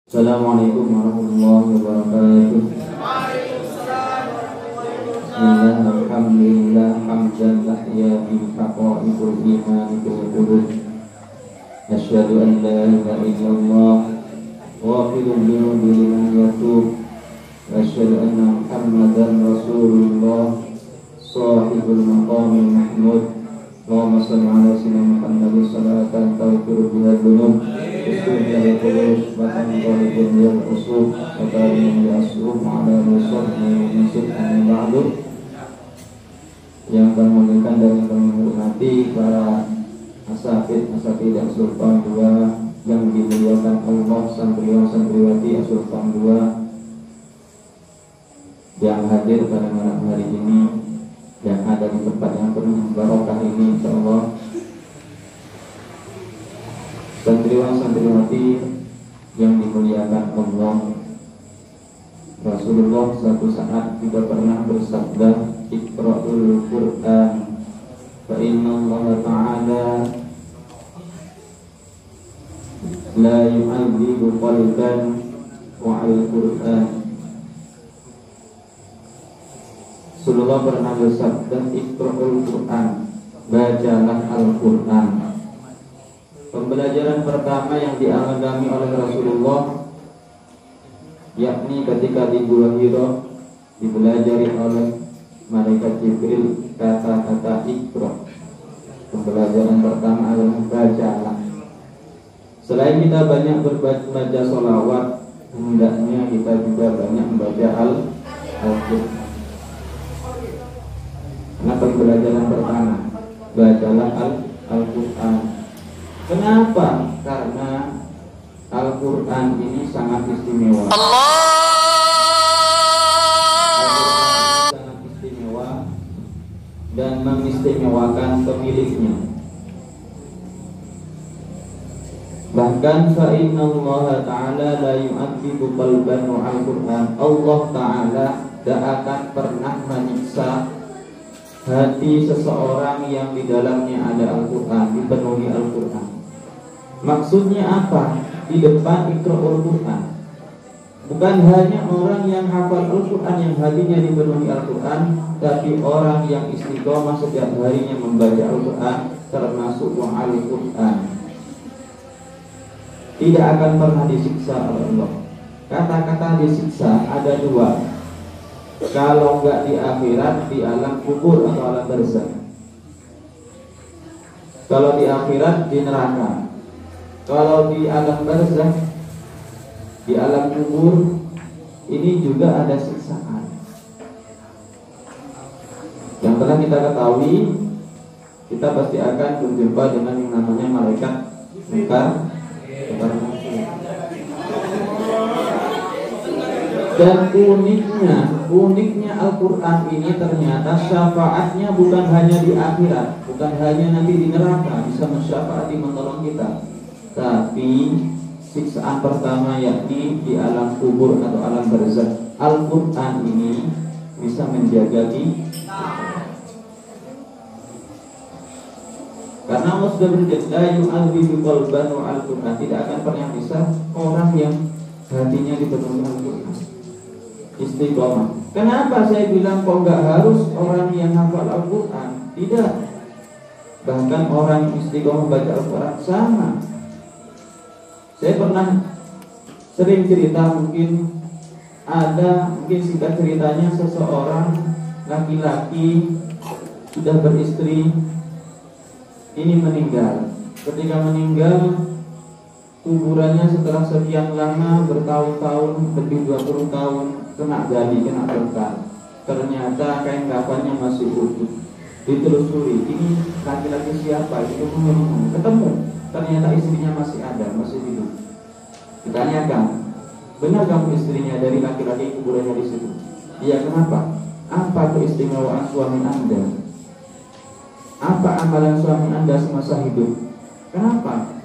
Assalamualaikum warahmatullahi wabarakatuh. Bismillah, alhamdulillah, hamdan lahya bil haqa'iqul iman bil qulub. Asyhadu an la ilaha illallah ghafirul dhunubi liman yatub. Wa asyhadu anna Muhammadan rasulullah sahibul maqamil mahmud. Allahumma shalli ala sayyidina Muhammad salatan taghfiru biha dzunub. Bismillahirrahmanirrahim. Bahkan qalbun yang usul atarin yasum ala rasulnya musyrik amin ba'du. Yang kami muliakan dan yang kami hormati para asatidz Sultan II yang dimuliakan Allah, santriwan-santriwati Sultan II yang hadir pada malam hari ini, yang ada di tempat yang penuh barokah ini, insyaallah. Santriwan-santriwati yang dimuliakan Allah, Rasulullah suatu saat juga pernah bersabda, Iqra'ul Qur'an fa inna Allah ta'ala la yu'adzibu qalban wa'al Qur'an. Rasulullah pernah bersabda, Iqra'ul Qur'an, bacalah Al-Qur'an. Pembelajaran pertama yang dialami oleh Rasulullah, yakni ketika di Gua Hira, dipelajari oleh malaikat Jibril kata-kata Iqra. Pembelajaran pertama adalah bacalah. Selain kita banyak berbaca sholawat, hendaknya kita juga banyak membaca Al-Qur'an. Nah, pembelajaran pertama, bacalah Al-Qur'an. Kenapa? Karena Al-Quran ini sangat istimewa. Al-Quran sangat istimewa dan mengistimewakan pemiliknya. Bahkan fa inna Allah Ta'ala la yu'adzibu qalban wa Al-Quran. Allah Ta'ala tidak akan pernah menyiksa hati seseorang yang di dalamnya ada Al-Quran, dipenuhi Al-Quran. Maksudnya apa? Di depan Iqra'ul Qur'an, bukan hanya orang yang hafal Al-Quran yang hatinya dipenuhi Al-Quran, tapi orang yang istiqomah setiap harinya membaca Al-Quran, termasuk wa'al Qur'an, tidak akan pernah disiksa oleh Allah. Kata-kata disiksa ada dua. Kalau enggak di akhirat, di alam kubur atau alam barzakh. Kalau di akhirat, di neraka. Kalau di alam barzakh, di alam kubur, ini juga ada siksaan. Yang telah kita ketahui, kita pasti akan berjumpa dengan yang namanya malaikat Munkar. Dan uniknya Al-Quran ini ternyata syafaatnya bukan hanya di akhirat, bukan hanya nanti di neraka bisa mensyafaati menolong kita, tapi siksaan pertama yakni di alam kubur atau alam barzakh. Al-Quran ini bisa menjaga kita. Karena Allah sudah berjanji, yu'adzibu qalban wa Al-Quran, tidak akan pernah bisa orang yang hatinya dipenuhi Al-Quran istiqomah. Kenapa saya bilang kok nggak harus orang yang hafal Al-Quran? Tidak. Bahkan orang yang istiqomah baca Al-Quran sama. Saya pernah sering cerita, mungkin singkat ceritanya, seseorang laki-laki sudah beristri, ini meninggal. Ketika meninggal, kuburannya setelah sekian lama, bertahun-tahun, lebih 20 tahun, kena gali, kena bongkar. Ternyata kain kafannya masih utuh. Ditelusuri, ini laki-laki siapa? Itu ketemu. Ternyata istrinya masih ada, masih hidup. Ditanyakan, benar kamu istrinya dari laki-laki kuburannya di situ? Iya, kenapa? Apa keistimewaan suami Anda? Apa amalan suami Anda semasa hidup? Kenapa?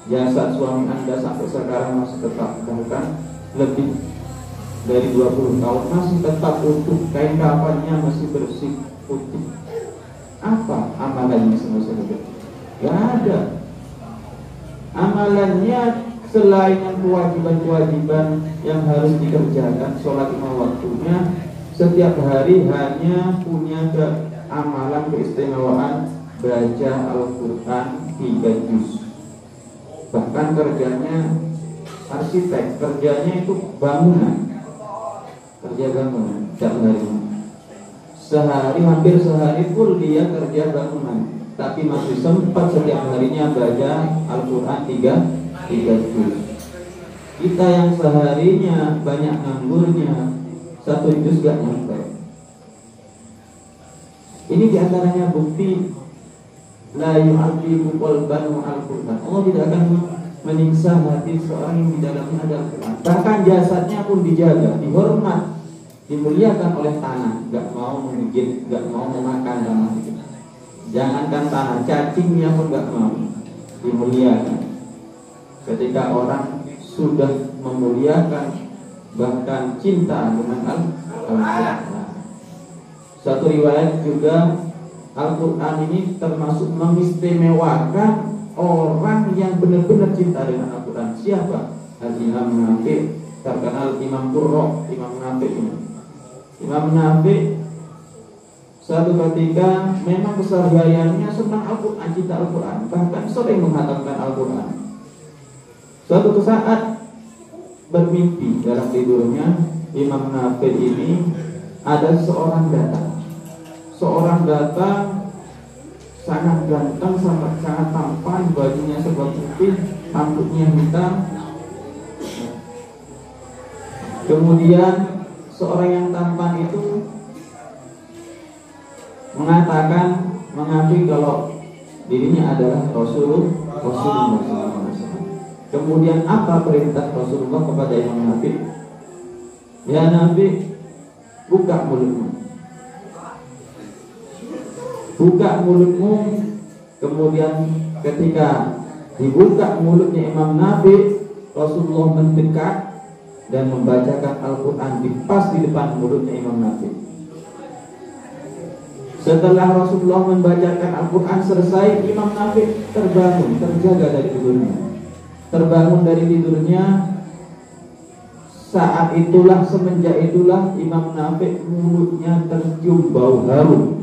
Jasad suami Anda sampai sekarang masih tetap, bahkan lebih dari 20 tahun masih tetap utuh, kain kafannya masih bersih putih. Apa amalannya semasa hidup? Gak ada. Amalannya selain kewajiban-kewajiban yang harus dikerjakan, sholat lima waktunya, setiap hari hanya punya amalan keistimewaan baca Al-Quran 3 juz. Bahkan kerjanya arsitek, kerjanya itu bangunan, kerja bangunan setiap hari. Hampir sehari full dia kerja bangunan, tapi masih sempat setiap harinya baca Al-Quran 3 juz. Kita yang seharinya banyak nganggurnya, 1 juz gak nyampe. Ini diantaranya bukti la yu'adhibu qalban al-Quran. Allah tidak akan menyiksa hati seorang yang di dalamnya ada Al-Quran. Bahkan jasadnya pun dijaga, dihormat, dimuliakan oleh tanah. Gak mau menggigit, gak mau memakan tanah itu. Jangankan tanah, cacingnya pun gak mau, dimuliakan. Ketika orang sudah memuliakan, bahkan cinta dengan Al-Quran. Satu riwayat juga, Al-Quran ini termasuk mengistimewakan orang yang benar-benar cinta dengan Al-Quran. Siapa? Al-Imam Nafi', terkenal Imam Qurra, Imam Nafi' ini. Imam Nafi' suatu ketika memang kesehariannya senang Al-Quran, cinta Al-Quran, bahkan sering menghatamkan Al-Quran. Suatu saat bermimpi dalam tidurnya, Imam Nafi' ini ada seorang datang. Seorang datang sangat ganteng, sangat tampan, bajunya serba putih, rambutnya hitam. Kemudian seorang yang tampan itu mengakui kalau dirinya adalah Rasulullah. Kemudian apa perintah Rasulullah kepada Imam Nafi'? Ya Nabi, buka mulutmu. Buka mulutmu. Kemudian ketika dibuka mulutnya Imam Nafi', Rasulullah mendekat dan membacakan Al-Quran pas di depan mulutnya Imam Nafi'. Setelah Rasulullah membacakan Al-Quran selesai, Imam Nafi' terbangun, terjaga dari tidurnya. Terbangun dari tidurnya. Saat itulah, semenjak itulah Imam Nafi' mulutnya tercium bau harum.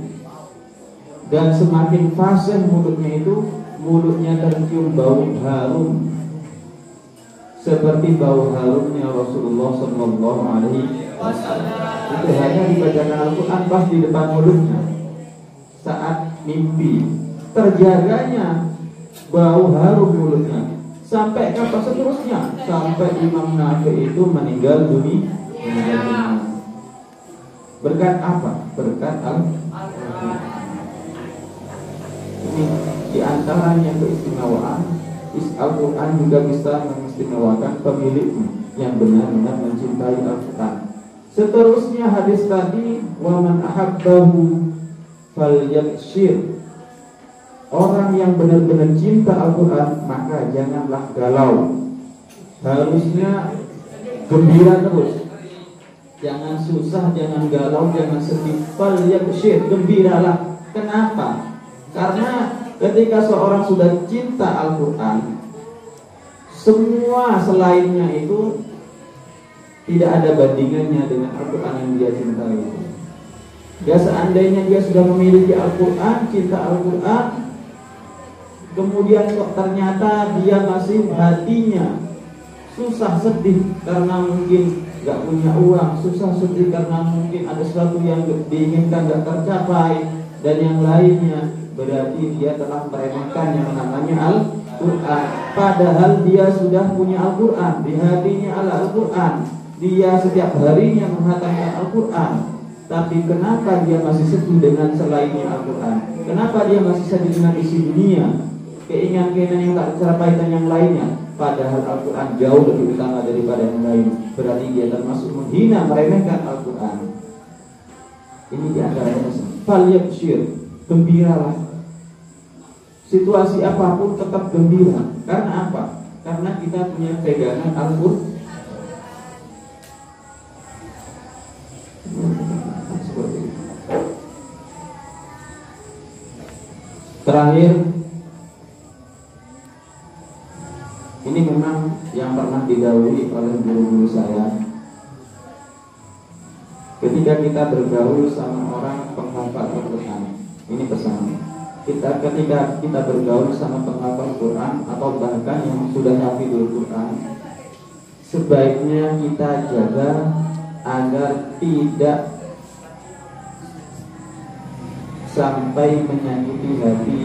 Dan semakin fasih mulutnya itu, mulutnya tercium bau harum seperti bau harumnya Rasulullah Sallallahu Alaihi Wasallam. Itu hanya dibacakan Al-Quran pas di depan mulutnya. Saat mimpi, terjaganya bau harum mulutnya. Sampai kapan seterusnya? Sampai Imam Nafi' itu meninggal dunia. Berkat apa? Berkat Al-Quran. Ini diantaranya keistimewaan. Al-Quran juga bisa mengistimewakan pemiliknya yang benar-benar mencintai Al-Quran. Seterusnya hadis tadi, wa man ahabbahu falyabshir. Orang yang benar-benar cinta Al-Quran, maka janganlah galau. Harusnya gembira terus. Jangan susah, jangan galau, jangan sedih. Falyabshir, gembiralah. Kenapa? Karena ketika seorang sudah cinta Al-Quran, semua selainnya itu tidak ada bandingannya dengan Al-Quran yang dia cintai. Ya, seandainya dia sudah memiliki Al-Quran, cinta Al-Quran, kemudian kok ternyata dia masih hatinya susah, sedih karena mungkin gak punya uang, susah sedih karena mungkin ada sesuatu yang diinginkan gak tercapai, dan yang lainnya, berarti dia telah meremehkan yang namanya Al-Quran. Padahal dia sudah punya Al-Quran, di hatinya Al-Quran, dia setiap harinya menghatamkan Al-Quran. Tapi kenapa dia masih sedih dengan selainnya Al-Quran? Kenapa dia masih sedih dengan isi dunia, keinginan-keinginan yang tak tercapai dan yang lainnya? Padahal Al-Quran jauh lebih utama daripada yang lain. Berarti dia termasuk menghina, meremehkan Al-Quran. Ini diantaranya falyabshir, gembiralah. Situasi apapun tetap gembira. Karena apa? Karena kita punya pegangan Al-Quran. Terakhir, ini memang yang oleh guru-guru saya. Ketika kita bergaul sama orang penghafal Al-Quran, ini pesan. Ketika kita bergaul sama penghafal Quran atau bahkan yang sudah hafidul Quran, sebaiknya kita jaga agar tidak sampai menyakiti hati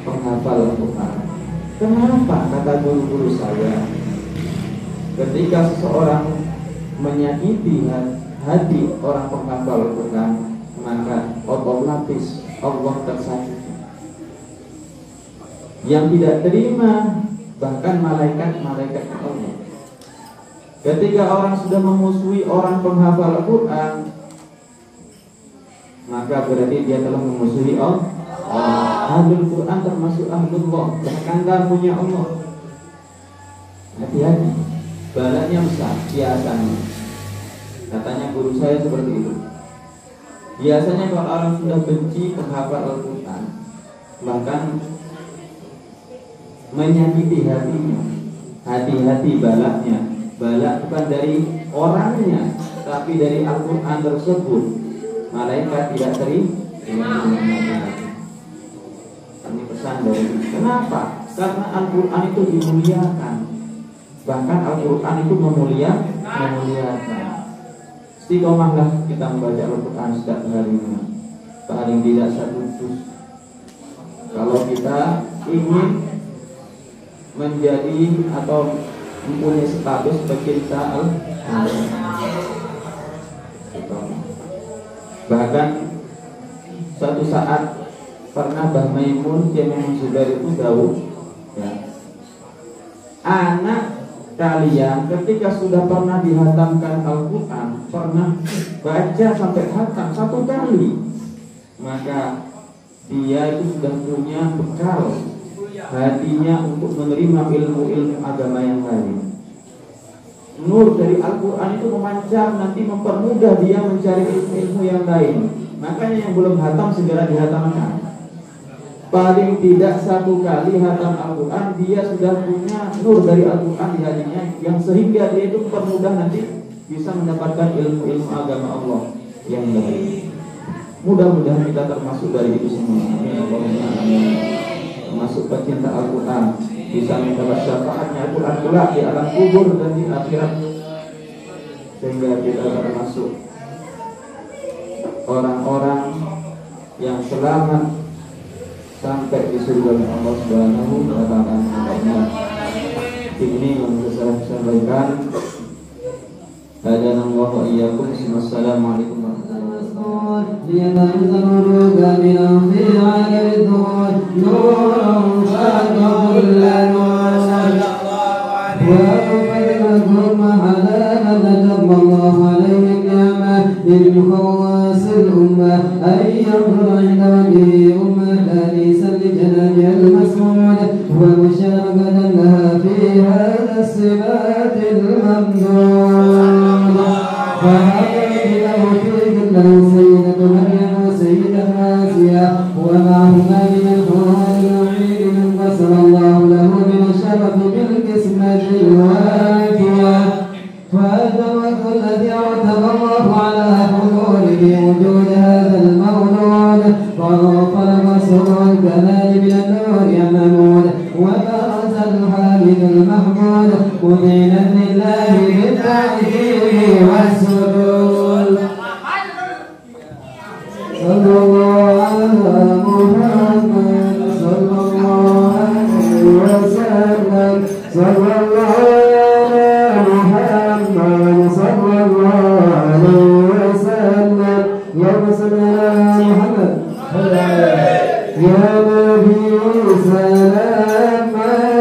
penghafal Al-Quran. Kenapa? Kata guru-guru saya, ketika seseorang menyakiti hati orang penghafal Al-Quran, maka otomatis Allah tersakiti. Yang tidak terima bahkan malaikat-malaikat Allah. Ketika orang sudah memusuhi orang penghafal Al-Quran, maka berarti dia telah memusuhi Allah. Ahlul Quran termasuk ahlullah, bahkan tamunya Allah. Hati-hati, balanya besar biasanya. Katanya guru saya seperti itu. Biasanya kalau orang sudah benci penghafal Al-Quran, bahkan menyakiti hatinya, hati-hati balanya. Bala bukan dari orangnya, tapi dari Al-Quran tersebut. Malaikat tidak terima. Ini pesan dari. Kenapa? Karena Al-Quran itu dimuliakan. Bahkan Al-Quran itu memuliakan. Istiqomahlah kita membaca Al-Quran setiap harinya, paling tidak 1 juz. Kalau kita ingin menjadi atau mempunyai status pecinta Al-Quran. Bahkan suatu saat pernah Mbah Maimun Jami'un Zubair itu jauh ya, anak kalian ketika sudah pernah dihatamkan Al-Quran, pernah baca sampai hatam 1 kali, maka dia itu sudah punya bekal hatinya untuk menerima ilmu-ilmu agama yang lain. Nur dari Al-Quran itu memancar, nanti mempermudah dia mencari ilmu-ilmu yang lain. Makanya yang belum hatam segera dihatamkan. Paling tidak 1 kali hatam Al-Quran, dia sudah punya nur dari Al-Quran di hatinya, yang sehingga dia itu mempermudah nanti bisa mendapatkan ilmu-ilmu agama Allah yang lain. Mudah-mudahan kita termasuk dari itu semua. Termasuk pecinta Al-Quran, bisa mendapat syafaatnya Al-Quran kelak di alam kubur dan di akhirat, sehingga kita termasuk orang-orang yang selamat sampai di surga Allah Subhanahu wa taala. Ini yang bisa saya sampaikan. Hadanallahu wa iyyakum. Wassalamualaikum warahmatullahi ومعهما من القرآن العين من قسم الله له من الشرف بالقسمة الوافية. فهذا الوقت الذي رتب الله على حضوره وجود هذا المولود، وخلق سر الكمال من النور الممود، وبرز الحامد المحمود مذينا لله بالتعظيم والسجود. صلى الله على محمد صلى الله عليه وسلم. صلى الله على محمد صلى الله عليه وسلم. اللهم صل على محمد يا نبي سلام عليك.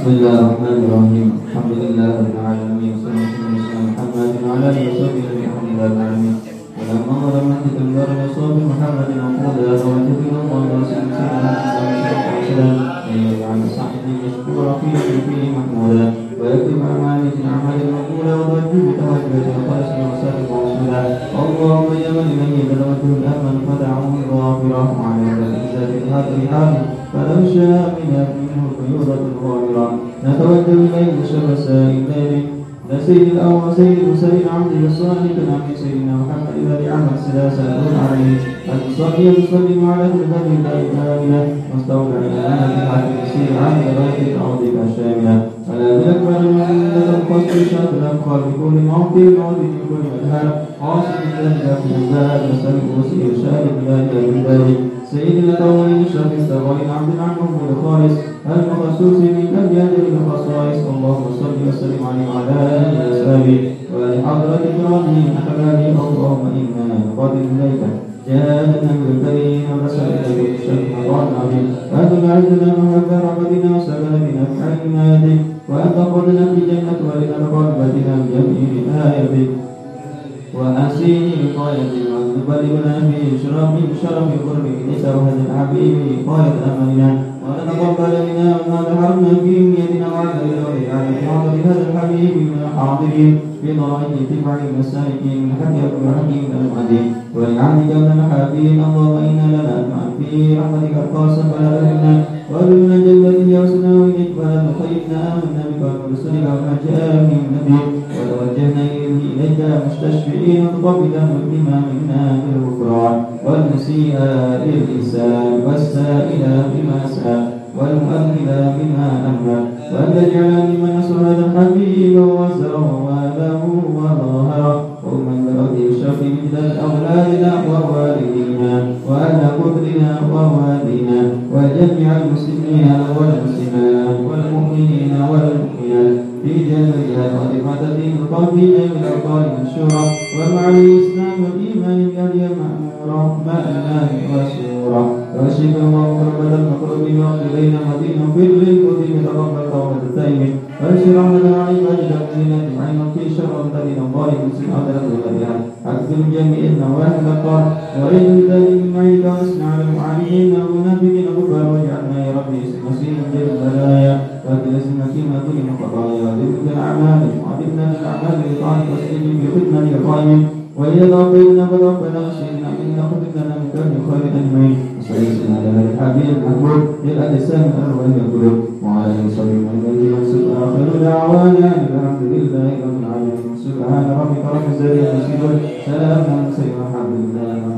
Bismillahirrahmanirrahim. Alhamdulillahirrahmanirrahim. Sallallahu alaihi wasallam. Muhammadin ظاهرة وعلى الإنسان الحاضر فلو شاء منه قيودة ظاهرة نتوجه إليه شر السائلين لا سيد الأول سيد المرسلين عبد الصالح نبي سيدنا محمد الذي عمل سلاسل عليه المصلي يسلم على البدر الآمنة مستودع لنا في حاكم السير عن بيت عوضك الشاملة ولا بأكبر من القصد شاط الأبخار بكل موطن موطن من كل مذهب عاصم الذهب في الباب نسأل وسير شارك ذلك بالباب سيد الأولين شرف السبعين عبد العموم الخالص المخصوص من أبيات الخصائص اللهم صل وسلم عليه وعلى آله وصحبه وآل حضرة إبراهيم أحبابي اللهم إنا نقدم إليك جاهدنا بالكريم ونسألك بالشر مطار عظيم وأن تعزنا محبة رحمتنا وسبب بنفع عنايتك وأن تقودنا في جنة ولنا رغبتنا بجميع آياتك وأحسين وقايتك وأن تبلغنا في شرف قربك لسوهد الحبيب قاية أملنا وأن تقبل منا وما ذكرنا في نيتنا وعلى الأولياء حاضر هذا الحبيب من الحاضرين في ضرائب تبع المسالكين من حكيم وحكيم المعدين ولعهدك من الحبيب اللهم إنا لنا أطمع في رحمتك الخاصة فلا تهمنا وأبلغنا جلة يوسنا وإليك فلا تخيبنا آمنا بك ورسلك وما جاء من النبي وتوجهنا إليك مستشفئين وتقبلا بما منا بالغفران والمسيء للإحسان والسائل بما سأل والمؤمل بما أمل وأن تجعلنا ممن نصر هذا الحبيب ووزره وآله وظاهره ومن برد الشر مثل أولادنا ووالدينا وأهل قدرنا ووالدينا وجميع المسلمين والمسلمات والمؤمنين والمؤمنات في جميع خليفتهم القومين من الأبطال منشورة ومع الإسلام والإيمان بهدي مأمورة مأمنا وسورة واشف اللهم ربنا المقربين وقبلين مدينة في للكتب تقبل توبة التائبين واشف رحمة عبادك الذين يجمعون في شر الذين ظالم مسلم أدرك بها أكثر جميع النواحي الأبطال وإن ذلك من معيك واسمع على المعانين والمنافقين غفر واجعلنا يا ربي مسيح جل البلايا وأدرس مكينة كل خطايا وذكر الأعمال وعلمنا الأعمال بطاعة وسلم بخدمة القائمين وإذا توفينا فتوفنا وسلمنا إنا خذلنا من كل خير أجمعين وسلسلنا على الحبيب المحبوب للأجسام الأرواح والقلوب وعلى آله وصحبه وسلم آخر دعوانا الحمد لله رب العالمين سبحان ربك رب العزة عما يصفون سلام على المرسلين والحمد لله